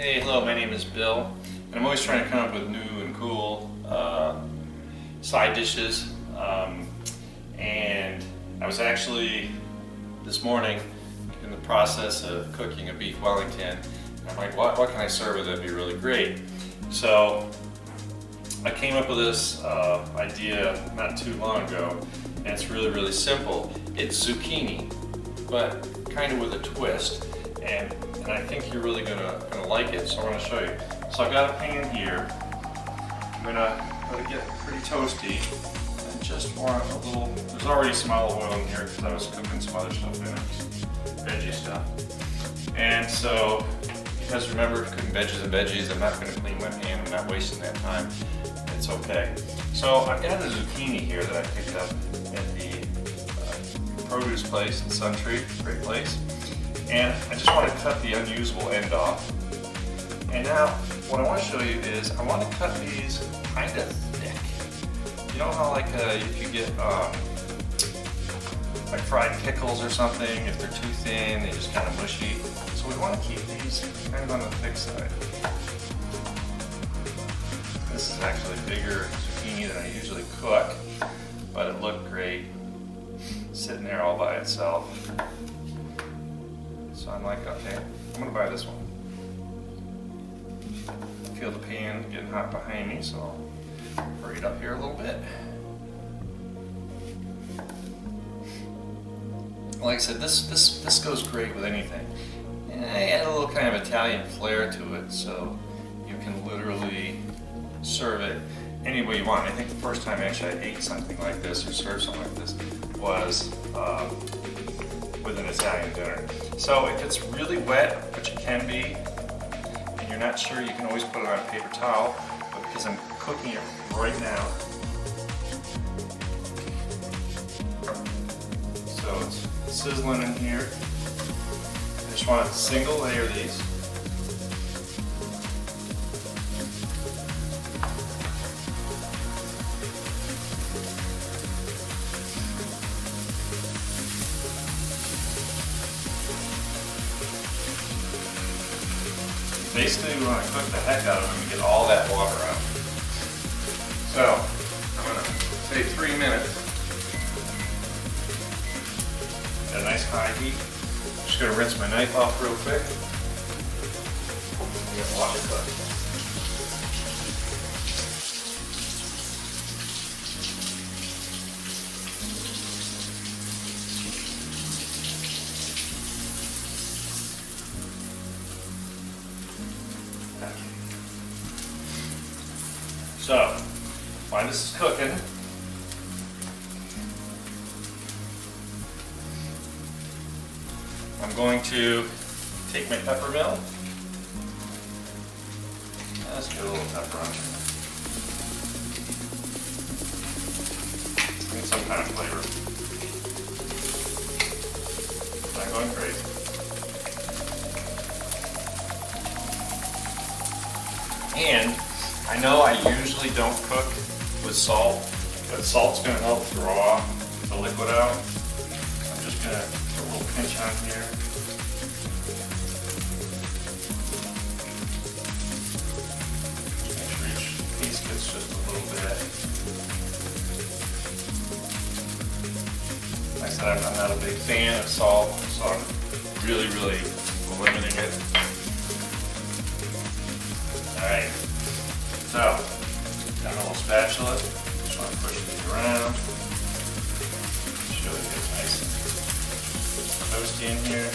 Hey, hello, my name is Bill, and I'm always trying to come up with new and cool side dishes. And I was actually, this morning, in the process of cooking a beef Wellington. And I'm like, what can I serve with it that'd be really great? So I came up with this idea not too long ago, and it's really simple. It's zucchini, but kind of with a twist. And I think you're really gonna like it, so I want to show you. So I've got a pan here. I'm gonna let it get pretty toasty. I just want a little, there's already some olive oil in here because I was cooking some other stuff in it, veggie stuff. And so, you guys remember cooking veggies, I'm not gonna clean my pan, I'm not wasting that time. It's okay. So I've got a zucchini here that I picked up at the produce place in Suntree, great place. And I just want to cut the unusable end off. And now, what I want to show you is, I want to cut these kind of thick. You know how like if you get like fried pickles or something, if they're too thin, they just kind of mushy. So we want to keep these kind of on the thick side. This is actually bigger zucchini than I usually cook, but it looked great sitting there all by itself. So I'm like, okay, I'm gonna buy this one. I feel the pan getting hot behind me, so I'll hurry it up here a little bit. Like I said, this goes great with anything. And I add a little kind of Italian flair to it, so you can literally serve it any way you want. I think the first time actually I ate something like this or served something like this was with an Italian dinner. So if it's really wet, which it can be, and you're not sure, you can always put it on a paper towel, but because I'm cooking it right now, so it's sizzling in here. I just want to single layer these. Basically, we want to cook the heck out of them and get all that water out. So, I'm going to say 3 minutes at a nice high heat. Just going to rinse my knife off real quick. And get water cooked. So, while this is cooking, I'm going to take my pepper mill. Let's get a little pepper on here. Need some kind of flavor. Not going crazy. And I know I usually don't cook with salt, but salt's going to help draw the liquid out. I'm just going to put a little pinch on here. Make sure each piece gets just a little bit. Like I said, I'm not a big fan of salt, so I'm really limiting it. Alright. So, got a little spatula, just want to push these around, make sure it gets nice and toasty in here.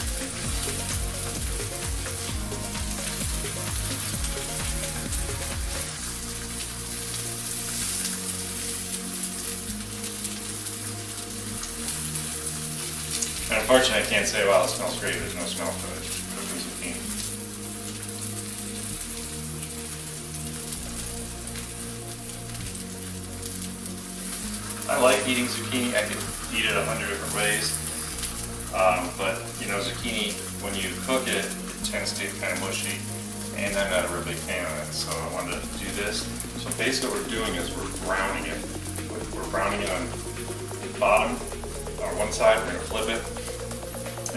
And unfortunately I can't say, wow, it smells great, there's no smell to it, cooking zucchini. I like eating zucchini. I could eat it 100 different ways, but you know, zucchini, when you cook it, it tends to get kind of mushy, and I'm not a real big fan of it, so I wanted to do this. So basically what we're doing is we're browning it. We're browning it on the bottom, on one side, we're going to flip it,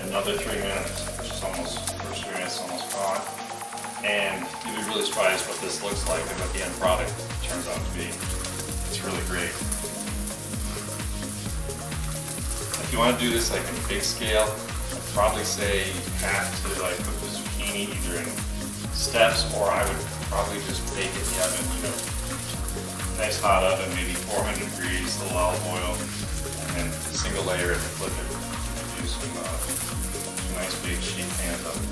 and another 3 minutes, which is almost, first 3 minutes almost gone. and you'll be really surprised what this looks like and what the end product turns out to be. It's really great. If you want to do this like in big scale, I'd probably say you have to like cook the zucchini either in steps, or I would probably just bake it in the oven, you know, nice hot oven, maybe 400 degrees, a little olive oil, and then single layer it and flip it. Do some nice big sheet pans of it.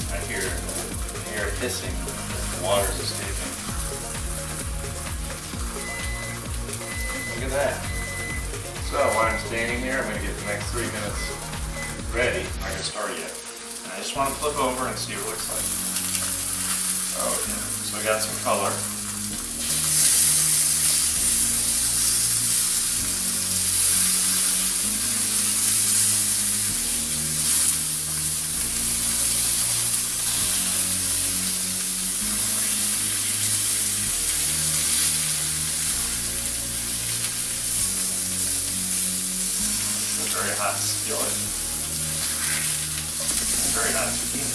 I hear the air hissing as the water's escaping. Look at that. So while I'm standing here, I'm going to get the next 3 minutes ready. I'm not going to start yet. And I just want to flip over and see what it looks like. Okay, so we got some color. Very hot skillet. And very hot zucchini.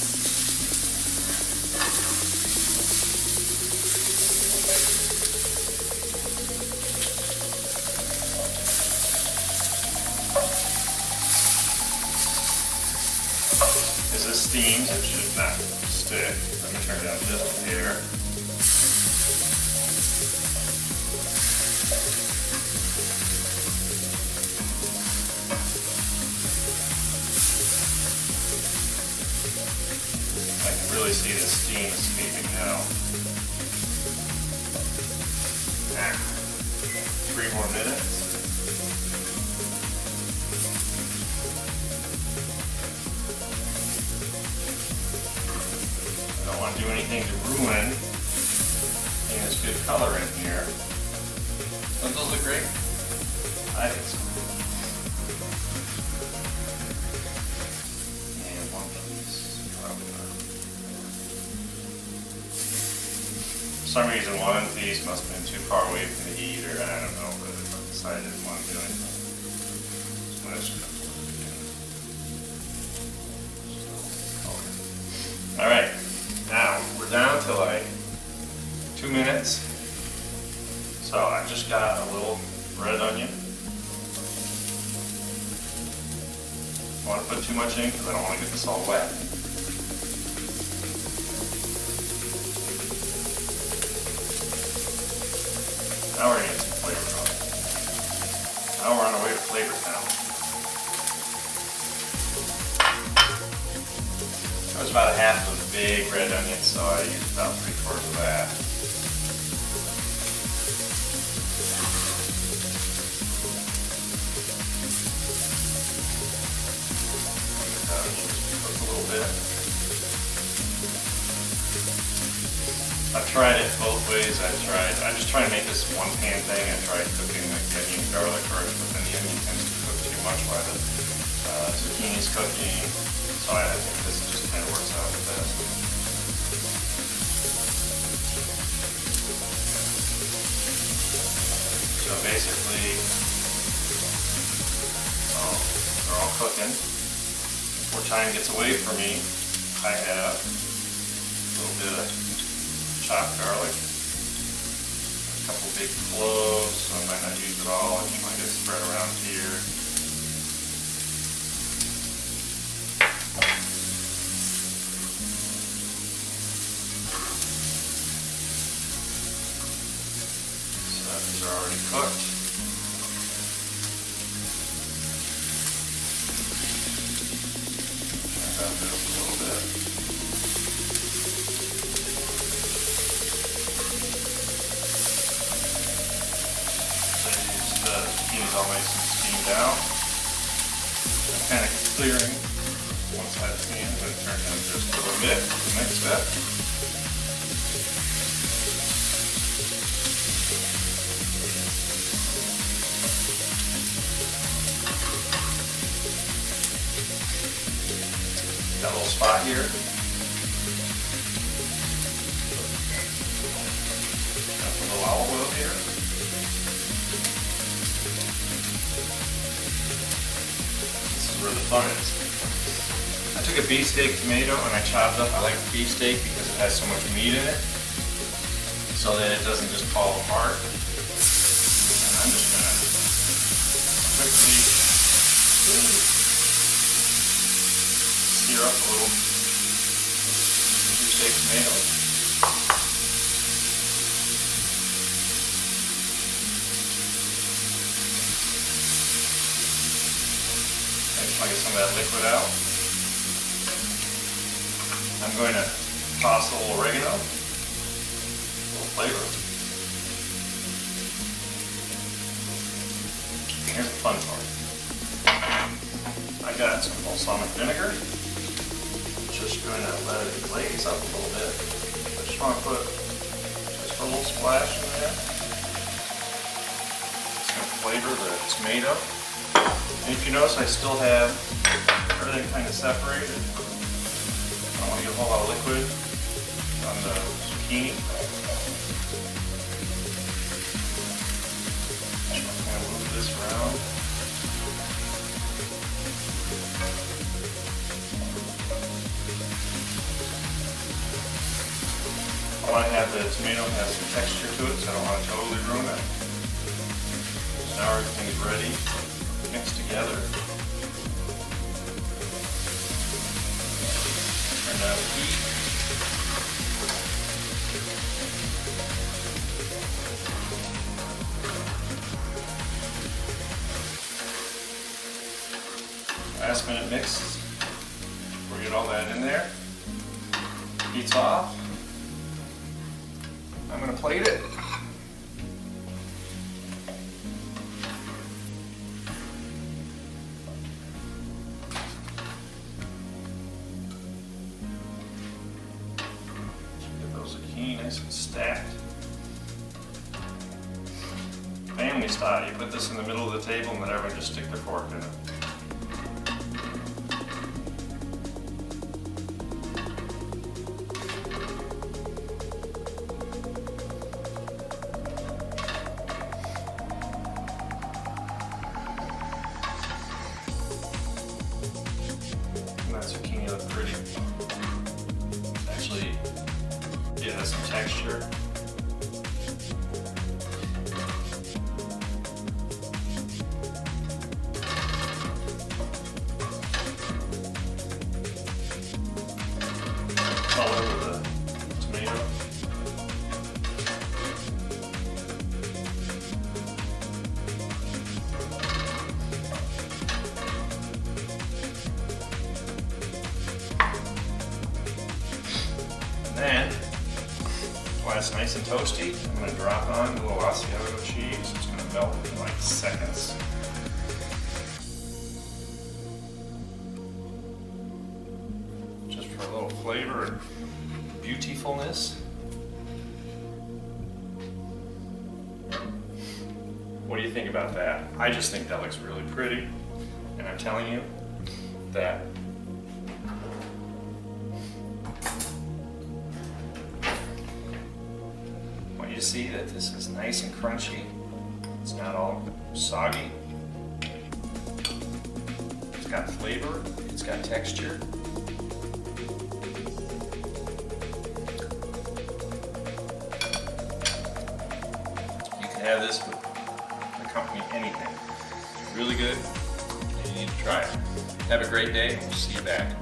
As this steams, it should not stick. Let me turn down just a hair. Really see the steam escaping now. 3 more minutes. I don't want to do anything to ruin this good color in here. Don't those look great? I think so. And one piece, probably not. For some reason, one piece must have been too far away from the heat, or I don't know, but I decided I didn't want to do anything. So let's just all right, now we're down to like 2 minutes. So I just got a little red onion. I don't want to put too much in because I don't want to get this all wet. Now we're going to get some flavor from it. Now we're on our way to Flavor Town. That was about a half of a big red onion, so I used about 3/4 of that. Cook a little bit. I've tried it both ways. I just try to make this one pan thing. I tried cooking like the onion and garlic first, but then the onion tends to cook too much while the zucchini's cooking. So I think this just kind of works out the best. So basically, they're all cooking. Before time gets away from me, I have a little bit of chopped garlic, a couple big cloves, so I might not use it all. I just want to get it spread around here. So these are already cooked. Turn that up a little bit. Zucchini's all nice and steamed out. I'm kind of clearing one side of the pan, but it turned down just a little bit for the next step. Got a little spot here. Got a little olive oil here. Where the fun is. I took a beefsteak tomato and I chopped up. I like beefsteak because it has so much meat in it, so that it doesn't just fall apart. And I'm just gonna quickly sear up a little beefsteak tomatoes. I'll get some of that liquid out. I'm going to toss a little oregano, a little flavor. Here's the fun part. I got some balsamic vinegar. Just going to let it glaze up a little bit. I just want to put just a little splash in there. It's going to flavor the tomato. And if you notice, I still have everything kind of separated. I don't want to get a whole lot of liquid on the zucchini. Just kind of move this around. I want to have the tomato have some texture to it, so I don't want to totally ruin it. So now everything's ready. Mixed together. Turn down the heat. Last minute mix. We'll get all that in there. Heat's off. I'm going to plate it. Nice and stacked. Family style, you put this in the middle of the table and let everyone just stick their fork in it. And that zucchini looks pretty. Actually, it has some texture. Color with the tomato. And then, while it's nice and toasty, I'm going to drop on a little Asiago cheese. It's going to melt in like seconds. Just for a little flavor and beautifulness. What do you think about that? I just think that looks really pretty. And I'm telling you that you see that this is nice and crunchy. It's not all soggy. It's got flavor. It's got texture. You can have this with accompany anything. It's really good, and you need to try it. Have a great day, and we'll see you back.